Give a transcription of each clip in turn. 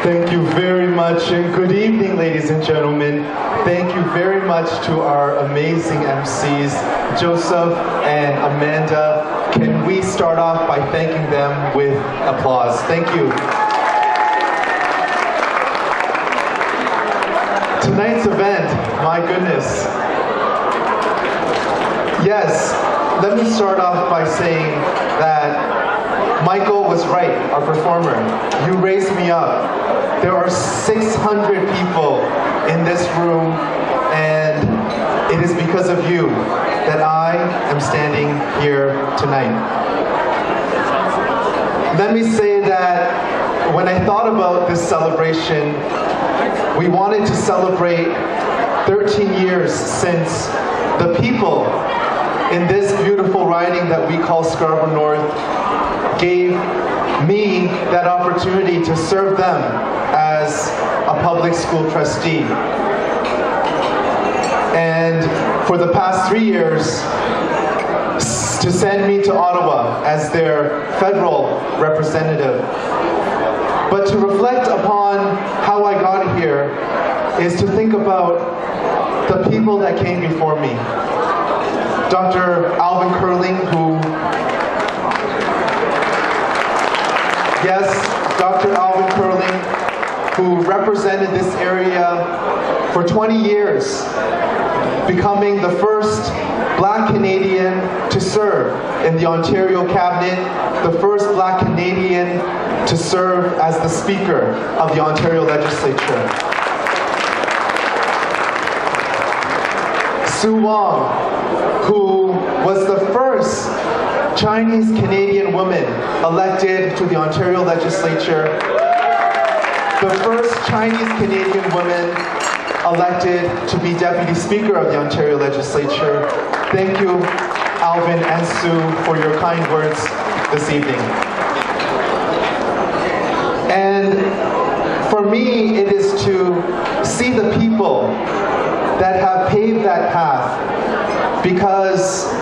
Thank you very much, and good evening, ladies and gentlemen. Thank you very much to our amazing MCs, Joseph and Amanda. Can we start off by thanking them with applause? Thank you. Tonight's event, my goodness. Yes, let me start off by saying that Michael was right, our performer. You raised me up. There are 600 people in this room, and it is because of you that I am standing here tonight. Let me say that when I thought about this celebration, we wanted to celebrate 13 years since the people in this beautiful riding that we call Scarborough North gave me that opportunity to serve them as a public school trustee. And for the past 3 years, to send me to Ottawa as their federal representative. But to reflect upon how I got here is to think about the people that came before me. Dr. Alvin Curling, Dr. Alvin Curling, who represented this area for 20 years, becoming the first Black Canadian to serve in the Ontario Cabinet, the first Black Canadian to serve as the Speaker of the Ontario Legislature. Sue Wong, who was the first Chinese Canadian woman elected to the Ontario Legislature, the first Chinese Canadian woman elected to be Deputy Speaker of the Ontario Legislature. Thank you, Alvin and Sue, for your kind words this evening. And for me, it is to see the people that have paved that path, because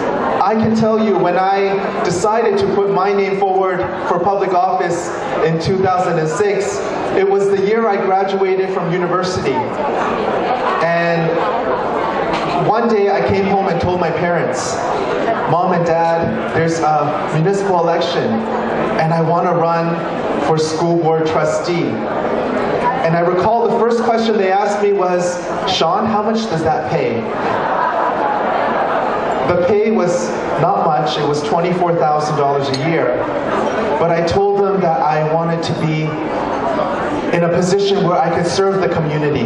I can tell you, when I decided to put my name forward for public office in 2006, it was the year I graduated from university. And one day I came home and told my parents, Mom and Dad, there's a municipal election and I want to run for school board trustee. And I recall the first question they asked me was, Shaun, how much does that pay? The pay was not much, it was $24,000 a year. But I told them that I wanted to be in a position where I could serve the community,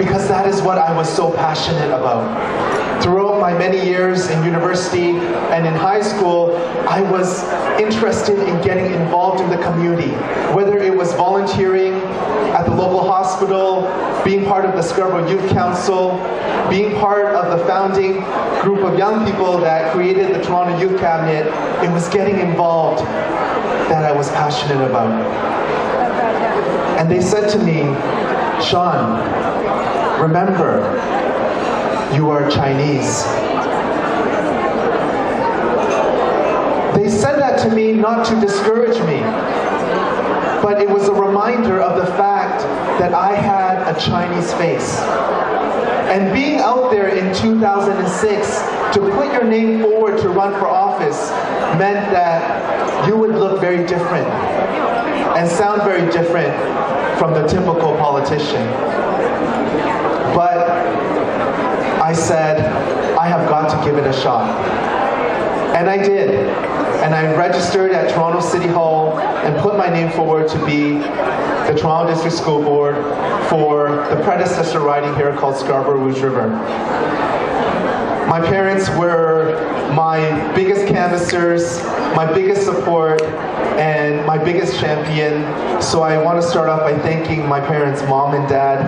because that is what I was so passionate about. Throughout my many years in university and in high school, I was interested in getting involved in the community, whether it was volunteering at the local hospital, being part of the Scarborough Youth Council, being part of the founding group of young people that created the Toronto Youth Cabinet. It was getting involved that I was passionate about. And they said to me, Shaun, remember, you are Chinese. They said that to me not to discourage me, but it was a reminder of the fact that I had a Chinese face. And being out there in 2006, to put your name forward to run for office meant that you would look very different and sound very different from the typical politician. But I said, I have got to give it a shot. And I did. And I registered at Toronto City Hall and put my name forward to be the Toronto District School Board for the predecessor riding here called Scarborough Rouge River. My parents were my biggest canvassers, my biggest support, and my biggest champion. So I want to start off by thanking my parents, Mom and Dad.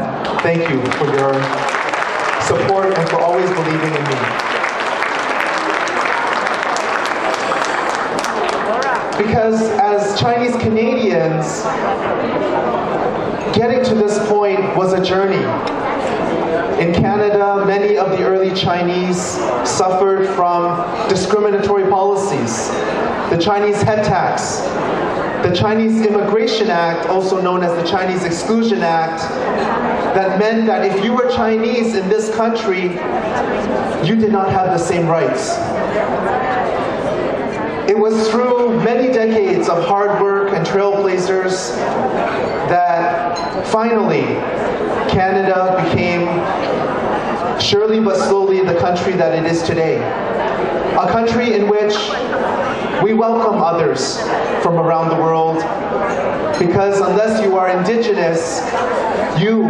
Thank you for your support and for always believing in me. Because as Chinese Canadians, getting to this point was a journey. In Canada, many of the early Chinese suffered from discriminatory policies. The Chinese head tax, the Chinese Immigration Act, also known as the Chinese Exclusion Act, that meant that if you were Chinese in this country, you did not have the same rights. It was through many decades of hard work and trailblazers that finally Canada became, surely but slowly, the country that it is today. A country in which we welcome others from around the world, because unless you are indigenous, you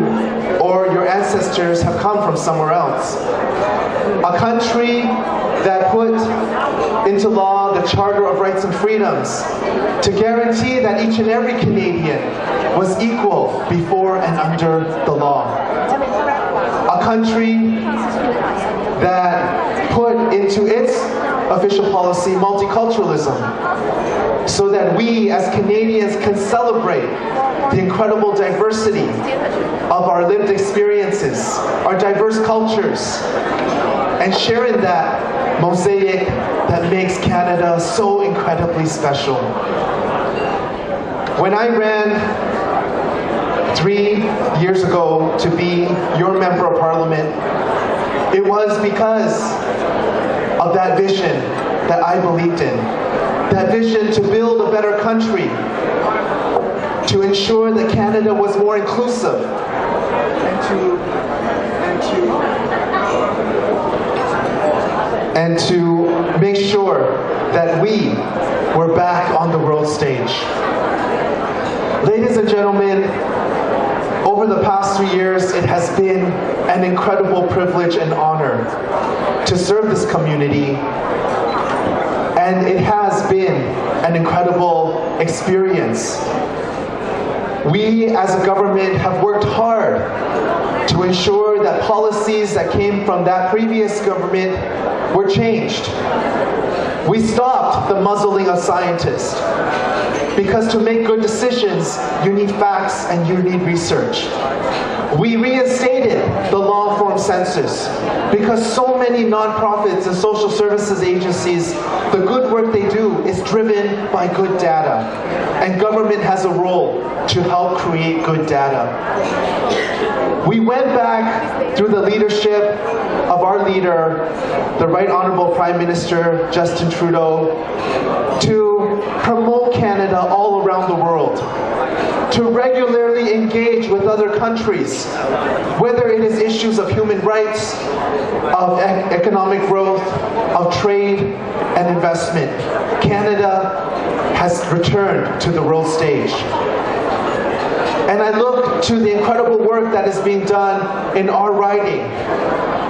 or your ancestors have come from somewhere else. A country that put into law the Charter of Rights and Freedoms to guarantee that each and every Canadian was equal before and under the law. A country that put into its official policy multiculturalism, so that we as Canadians can celebrate the incredible diversity of our lived experiences, our diverse cultures, and share in that mosaic that makes Canada so incredibly special. When I ran 3 years ago to be your Member of Parliament, it was because of that vision that I believed in. That vision to build a better country, to ensure that Canada was more inclusive, and to make sure that we were back on the world stage. Ladies and gentlemen, over the past 3 years, it has been an incredible privilege and honor to serve this community, and it has been an incredible experience. We as a government have worked hard to ensure that policies that came from that previous government were changed. We stopped the muzzling of scientists, because to make good decisions, you need facts and you need research. We reinstated the long-form census, because so many nonprofits and social services agencies, the good work they do is driven by good data, and government has a role to help create good data. We went back through the leadership of our leader, the Right Honourable Prime Minister Justin Trudeau, to promote Canada all around the world, to regularly engage with other countries, whether it is issues of human rights, of economic growth, of trade and investment. Canada has returned to the world stage. And I look to the incredible work that is being done in our riding,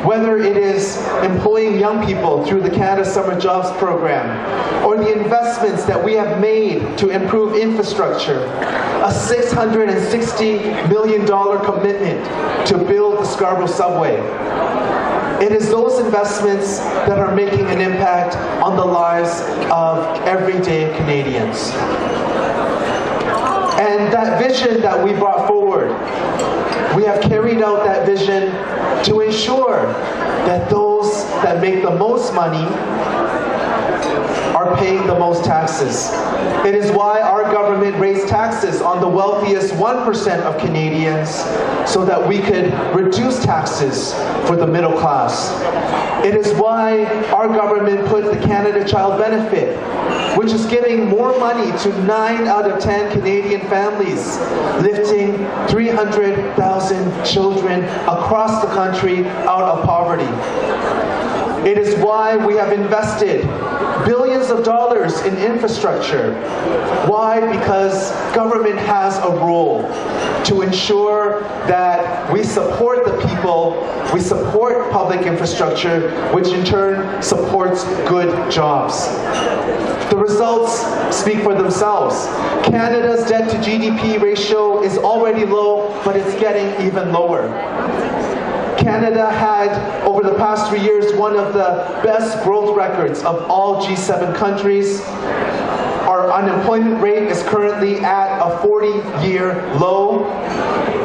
whether it is employing young people through the Canada Summer Jobs Program, or the investments that we have made to improve infrastructure, a $660 million commitment to build the Scarborough Subway. It is those investments that are making an impact on the lives of everyday Canadians. And that vision that we brought forward, we have carried out that vision to ensure that those that make the most money are paying the most taxes. It is why our government raised taxes on the wealthiest 1% of Canadians, so that we could reduce taxes for the middle class. It is why our government put the Canada Child Benefit, which is giving more money to 9 out of 10 Canadian families, lifting 300,000 children across the country out of poverty. It is why we have invested billions of dollars in infrastructure. Why? Because government has a role to ensure that we support the people, we support public infrastructure, which in turn supports good jobs. The results speak for themselves. Canada's debt to GDP ratio is already low, but it's getting even lower. Canada had, over the past 3 years, one of the best growth records of all G7 countries. Our unemployment rate is currently at a 40-year low,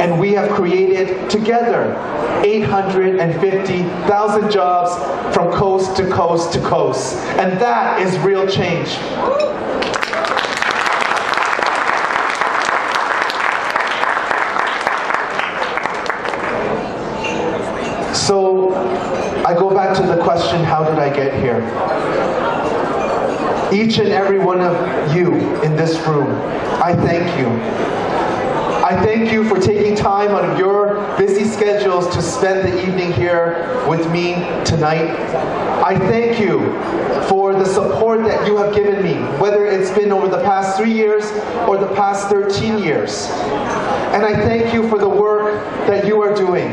and we have created together 850,000 jobs from coast to coast to coast. And that is real change. question, how did I get here? Each and every one of you in this room, I thank you. I thank you for taking time out of your busy schedules to spend the evening here with me tonight. I thank you for the support that you have given me, whether it's been over the past 3 years or the past 13 years. And I thank you for the work that you are doing.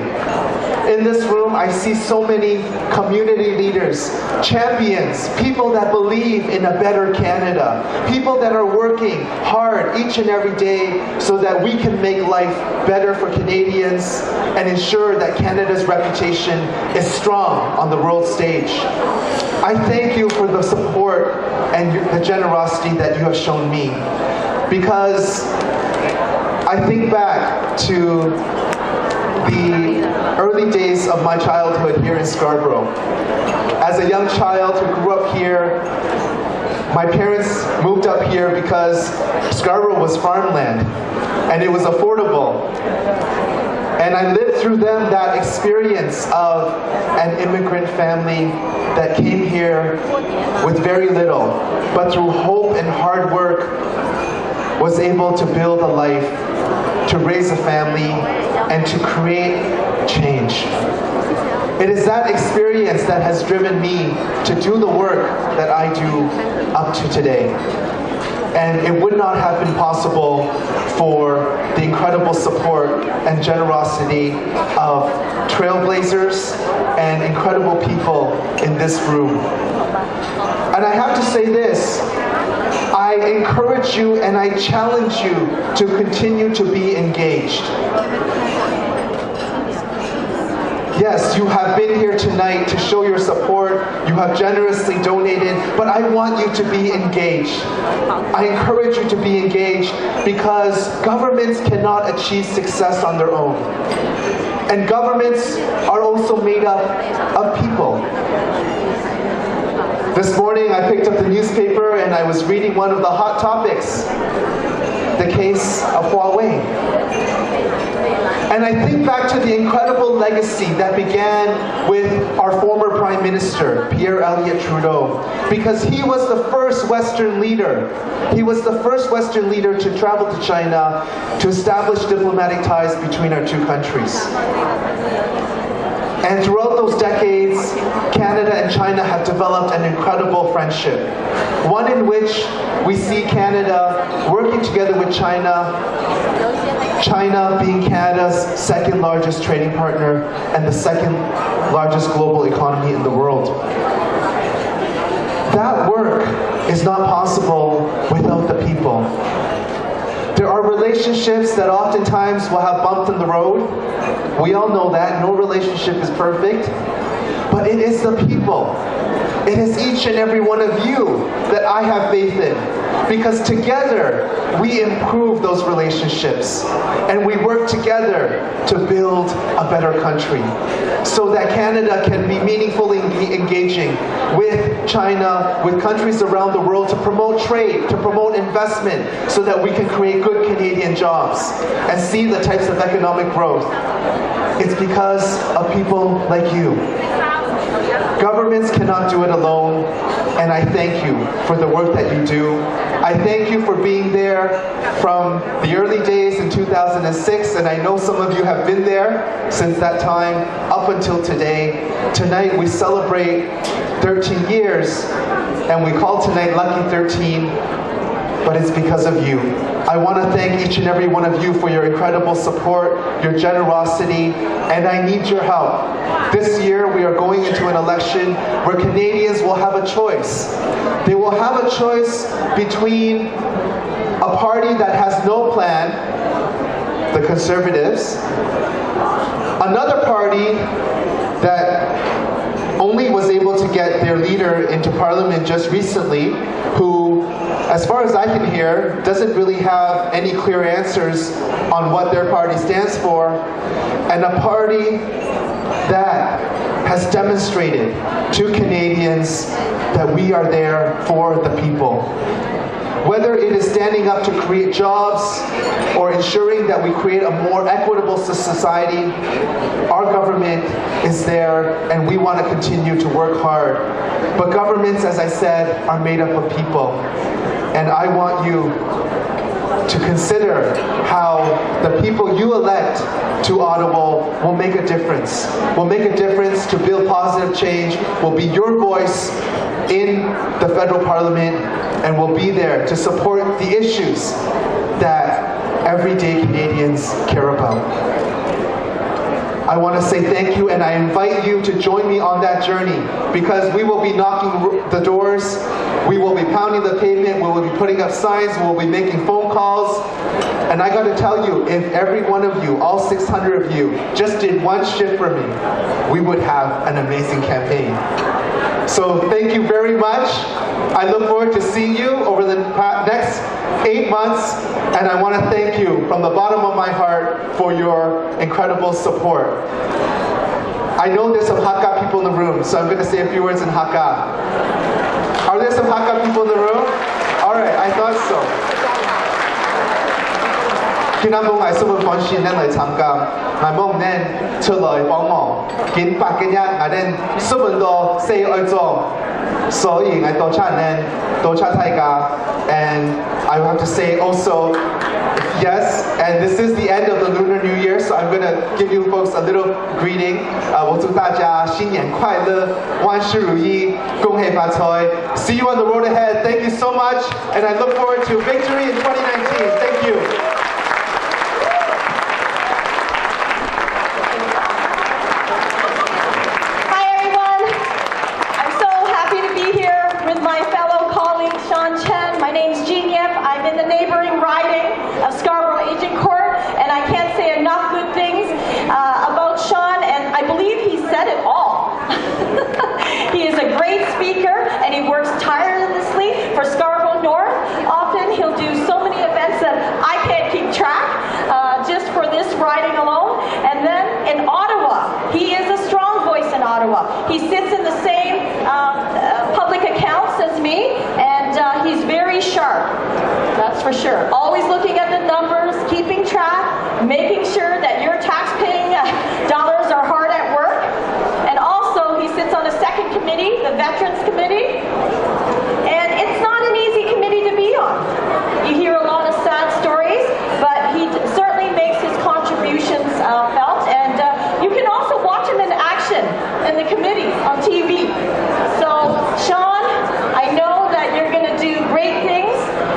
In this room, I see so many community leaders, champions, people that believe in a better Canada, people that are working hard each and every day so that we can make life better for Canadians and ensure that Canada's reputation is strong on the world stage. I thank you for the support and the generosity that you have shown me, because I think back to the early days of my childhood here in Scarborough. As a young child who grew up here, my parents moved up here because Scarborough was farmland and it was affordable. And I lived through them that experience of an immigrant family that came here with very little, but through hope and hard work was able to build a life, to raise a family, and to create change. It is that experience that has driven me to do the work that I do up to today. And it would not have been possible for the incredible support and generosity of trailblazers and incredible people in this room. And I have to say this, I encourage you and I challenge you to continue to be engaged. Yes, you have been here tonight to show your support. You have generously donated, but I want you to be engaged. I encourage you to be engaged because governments cannot achieve success on their own. And governments are also made up of people. This morning I picked up the newspaper and I was reading one of the hot topics, the case of Huawei. And I think back to the incredible legacy that began with our former Prime Minister, Pierre Elliott Trudeau, because he was the first Western leader. He was the first Western leader to travel to China to establish diplomatic ties between our two countries. And throughout those decades, Canada and China have developed an incredible friendship. One in which we see Canada working together with China being Canada's second largest trading partner and the second largest global economy in the world. That work is not possible without the people. There are relationships that oftentimes will have bumps in the road. We all know that. No relationship is perfect. But it is the people. It is each and every one of you that I have faith in. Because together, we improve those relationships. And we work together to build a better country. So that Canada can be meaningfully engaging with China, with countries around the world to promote trade, to promote investment, so that we can create good Canadian jobs and see the types of economic growth. It's because of people like you. Governments cannot do it alone, and I thank you for the work that you do. I thank you for being there from the early days in 2006, and I know some of you have been there since that time up until today. Tonight we celebrate 13 years, and we call tonight Lucky 13, but it's because of you. I want to thank each and every one of you for your incredible support, your generosity, and I need your help. This year we are going into an election where Canadians will have a choice. They will have a choice between a party that has no plan, the Conservatives, another party that only was able to get their leader into Parliament just recently, who, as far as I can hear, doesn't really have any clear answers on what their party stands for, and a party that has demonstrated to Canadians that we are there for the people. Whether it is standing up to create jobs or ensuring that we create a more equitable society, our government is there and we want to continue to work hard. But governments, as I said, are made up of people. And I want you to consider how the people you elect to Ottawa will make a difference. Will make a difference to build positive change, will be your voice in the federal parliament, and will be there to support the issues that everyday Canadians care about. I want to say thank you, and I invite you to join me on that journey, because we will be knocking the doors, we will be pounding the pavement, we will be putting up signs, we will be making phone calls. And I got to tell you, if every one of you, all 600 of you, just did one shift for me, we would have an amazing campaign. So thank you very much. I look forward to seeing you over the next 8 months, and I want to thank you from the bottom of my heart for your incredible support. I know there's some Hakka people in the room, so I'm going to say a few words in Hakka. Are there some Hakka people in the room? All right, I thought so. 今日我係新聞訪視，嚟參加，我唔能出來幫忙，見百幾日，我哋新聞到四愛做，所以我多謝呢，多謝大家。And I have to say also, yes, and this is the end of the Lunar New Year, so I'm going to give you folks a little greeting. 我祝大家新年快樂，萬事如意，恭喜發財。See you on the road ahead. Thank you so much, and I look forward to victory in 2019. Thank you. My fellow colleague Shaun Chen. My name's Shaun MP. I'm in the neighboring riding of Scarborough Agincourt, and I can't say enough good things about Shaun, and I believe he said it all. He is a great speaker, and he works tirelessly for Scarborough North. Often he'll do so many events that I can't keep track just for this riding alone. And then in Ottawa, he is a strong voice in Ottawa. He sits in the same public accounts as me, and he's very sharp, that's for sure. Always looking at the numbers, keeping track, making sure that your tax-paying dollars are hard at work. And also, he sits on a second committee, the Veterans Committee, and it's not an easy committee to be on. You hear a lot of sad stories, but he certainly makes his contributions felt, and you can also watch him in action in the committee on TV. So, Shaun, I know that you're going to do great things,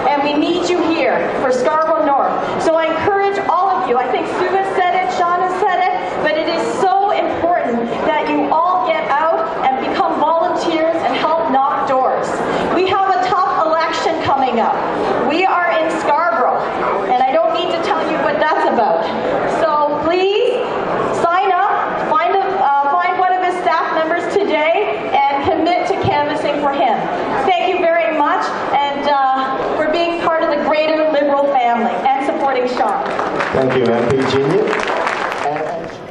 and we need you here for Scarborough North. So I encourage all of you, I think Sue has said it, Shaun has said it, but it is so important that you all get out and become volunteers and help knock doors. We have a tough election coming up. We are in Scarborough, and I don't need to tell you what that's about. So please sign up, find one of his staff members today, and commit to canvassing for him. Thank you very much, and for being part of the greater Liberal family and supporting Shaun. Thank you, MP Junior.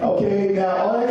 Okay, now all I